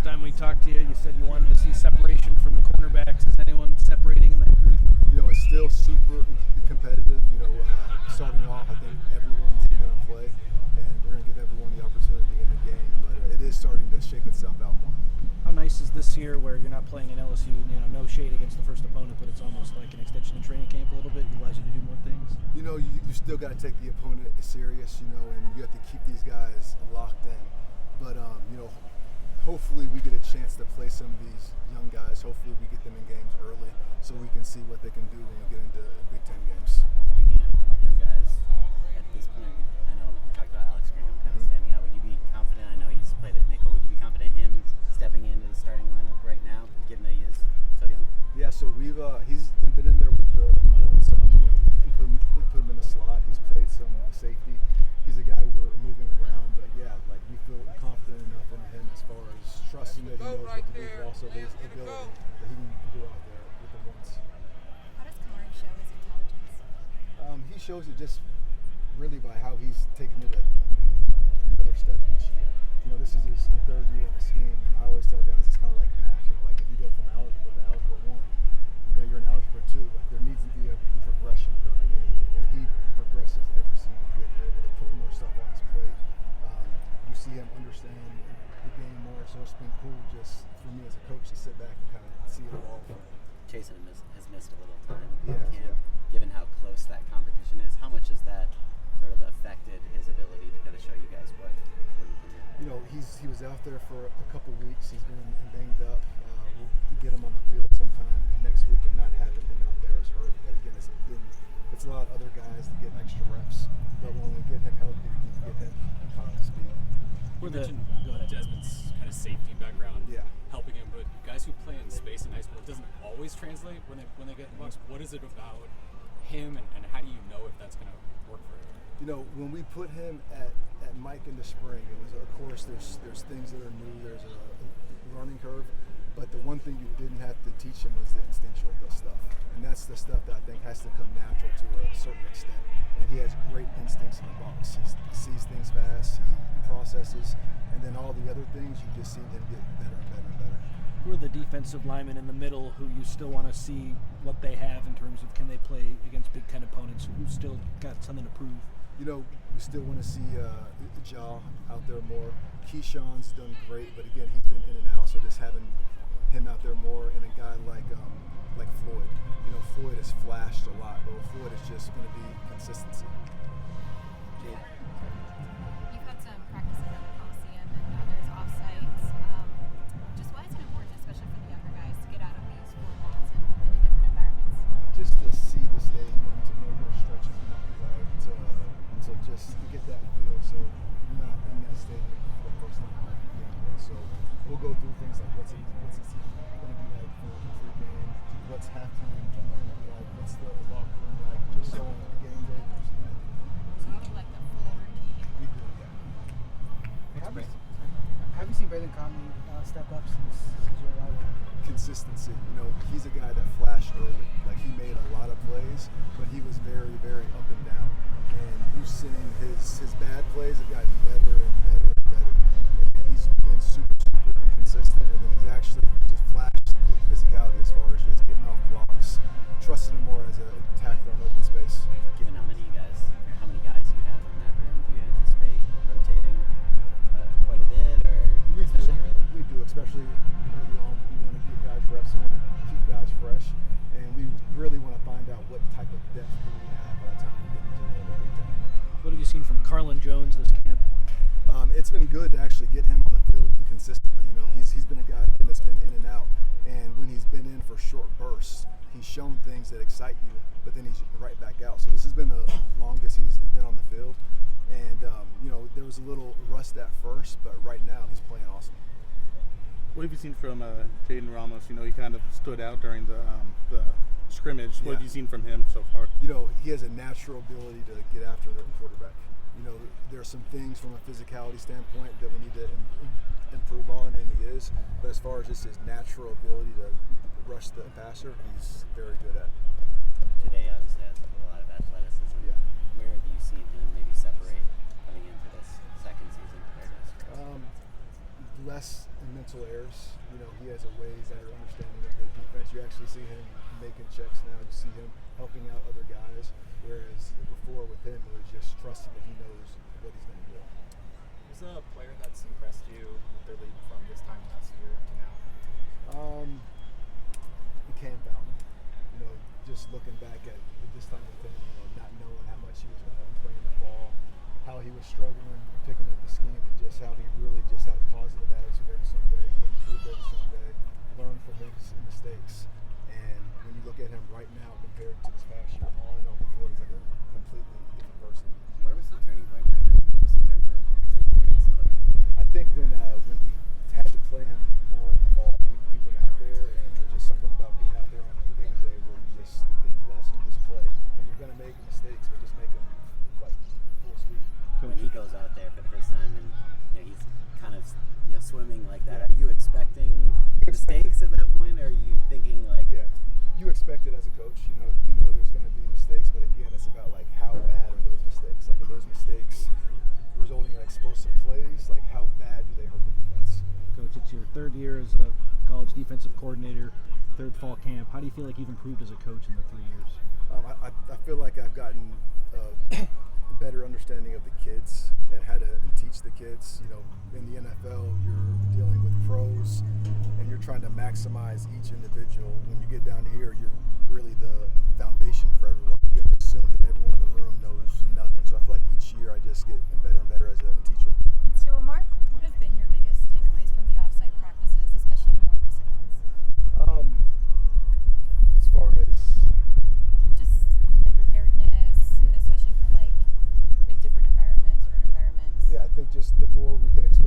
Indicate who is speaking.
Speaker 1: time we talked to you, you said you wanted to see separation from the cornerbacks. Is anyone separating in that group?
Speaker 2: It's still super competitive. Starting off, I think everyone's going to play, and we're going to give everyone the opportunity in the game. But it is starting to shape itself out more.
Speaker 1: How nice is this year where you're not playing in LSU? No shade against the first opponent, but it's almost like an extension of training camp a little bit. It allows you to do more things.
Speaker 2: You still got to take the opponent serious, and you have to keep these guys locked in. But hopefully we get a chance to play some of these young guys. Hopefully we get them in games early so we can see what they can do when we get into Big Ten games.
Speaker 3: Speaking of young guys, at this point, I know we talked about Alex Graham kind of standing out. Would you be confident? I know he's played at nickel. Would you be confident in him stepping into the starting lineup right now, given that he is so young?
Speaker 2: Yeah, so he's been in there with the one some. We put him in the slot. He's played some safety. He's a guy we're moving around, but we feel confident enough in him as far as trusting that he knows what to do, but also his ability that he can go out there with the ones.
Speaker 4: How does Kamari show his intelligence?
Speaker 2: He shows it just really by how he's taking it another step each year. This is his third year in the scheme, and I always tell guys it's kind of like math. Like if you go from algebra to algebra 1, you're in algebra 2. There needs to be a progression, and he progresses every single year. He's able to put more stuff on his plate. You see him understand the game more, so it's been cool just for me as a coach to sit back and kind of see it evolve.
Speaker 3: Jason has missed a little time.
Speaker 2: Yeah.
Speaker 3: Given how close that competition is, how much has that sort of affected his ability to kind of show you guys what he can do?
Speaker 2: He was out there for a couple weeks. He's been banged up. We'll get him on the field sometime next week, and not having him out there is hurt. But again, it's a lot of other guys to get extra reps. But when we get him healthy, we can get him caught up to speed.
Speaker 5: You mentioned Desmond's kind of safety background helping him, but guys who play in space in high school, it doesn't always translate when they get in the box. What is it about him, and how do you know if that's going to work for him?
Speaker 2: When we put him at Mike in the spring, it was, of course, there's things that are new. There's a learning curve, but the one thing you didn't have to teach him was the instinctual stuff, and that's the stuff that I think has to come natural to a certain extent. And he has great instincts in the box. He sees things fast. He processes, and then all the other things you just see him get better and better and better.
Speaker 1: Who are the defensive linemen in the middle who you still want to see what they have in terms of can they play against Big Ten opponents who still got something to prove?
Speaker 2: We still want to see Ja out there more. Keyshawn's done great, but again, he's been in and out, so just having him out there more, and a guy like Floyd. Floyd has flashed a lot, but with Floyd it's just going to be consistency.
Speaker 4: You've had some practices at the Coliseum and others off-site. Just why is it important, especially for the younger guys, to get out of these four walls and into different environments?
Speaker 2: Just to see the stadium, to know what stretches you might be like, to just get that feel. So you're not in that stadium for the first time. So we'll go through things like what's it going to be like for pregame, what's halftime going to be like, what's the locker room like, just so on the game day.
Speaker 4: So you do like the full routine?
Speaker 2: We do, yeah.
Speaker 6: Have you seen Braden Conley step up since you're out?
Speaker 2: Consistency. He's a guy that flashed early. Like, he made a lot of plays, but he was very, very up and down. And you've seen his bad plays have gotten better and better and better. And he's been super, super consistent, and then he's actually just flashed physicality as far as just getting off blocks, trusting him more as a tackler in open space.
Speaker 3: Given how many guys you have in that room, do you anticipate rotating quite a bit, or especially early?
Speaker 2: We do, especially early on. We want to get guys reps, we want to keep guys fresh, and we really want to find out what type of depth do we have by the time we get into the Big Ten.
Speaker 1: What have you seen from Carlin Jones this camp?
Speaker 2: It's been good to actually get him on the field consistently. He's been a guy that's been in and out, and when he's been in for short bursts, he's shown things that excite you, but then he's right back out. So this has been the longest he's been on the field, and there was a little rust at first, but right now he's playing awesome.
Speaker 7: What have you seen from Jaden Ramos? He kind of stood out during the scrimmage. What have you seen from him so far?
Speaker 2: He has a natural ability to get after the quarterback. There are some things from a physicality standpoint that we need to improve on, and he is. But as far as just his natural ability to rush the passer, he's very good at.
Speaker 3: Today, obviously, has a lot of athleticism.
Speaker 2: Yeah.
Speaker 3: Where have you seen him maybe separate coming into this second season compared to his first?
Speaker 2: less in mental errors. You know, he has a ways better understanding of the defense. You actually see him making checks now. You see him helping out other guys. Whereas before with him, it was just trusting that he knows what he's going to do.
Speaker 8: Who's a player that's impressed you with their league from this time last year to now?
Speaker 2: Cam Fountain. You know, just looking back at this time with him, you know, not knowing how much he was going to play in the fall, how he was struggling picking up the scheme, and just how he really just had a positive attitude every single day. He improved every single day, learned from his mistakes. And when you look at him right now compared to this past year, on and off the field, he's like a completely different person.
Speaker 3: Where was the turning point for him, just in terms of
Speaker 2: I think when we had to play him more in the fall, he went out there, and there's just something about being out there on a game day where you just think less and you just play. And you're going to make mistakes, but just make them like full speed.
Speaker 3: when he goes out there for the first time and he's kind of swimming like that? Are you expecting mistakes at that point, or are you thinking like?
Speaker 2: Yeah, you expect it as a coach. You know there's going to be mistakes, but again, it's about like how bad are those mistakes? Like are those mistakes resulting in explosive plays? Like how bad do they hurt the defense?
Speaker 1: Coach, it's your third year as a college defensive coordinator, third fall camp. How do you feel like you've improved as a coach in the 3 years?
Speaker 2: I feel like I've gotten a better understanding of the kids and how to teach the kids. You know, in the NFL, you're dealing with pros and you're trying to maximize each individual. When you get down here, you're really the foundation for everyone. You have to assume that everyone in the room knows nothing. So I feel like each year I just get better and better as a teacher.
Speaker 4: So, Omar, what have been your biggest takeaways from the offsite practices, especially the more recent ones?
Speaker 2: As far as
Speaker 4: Just like preparedness, especially for like in different environments or environments.
Speaker 2: I think just the more we can expect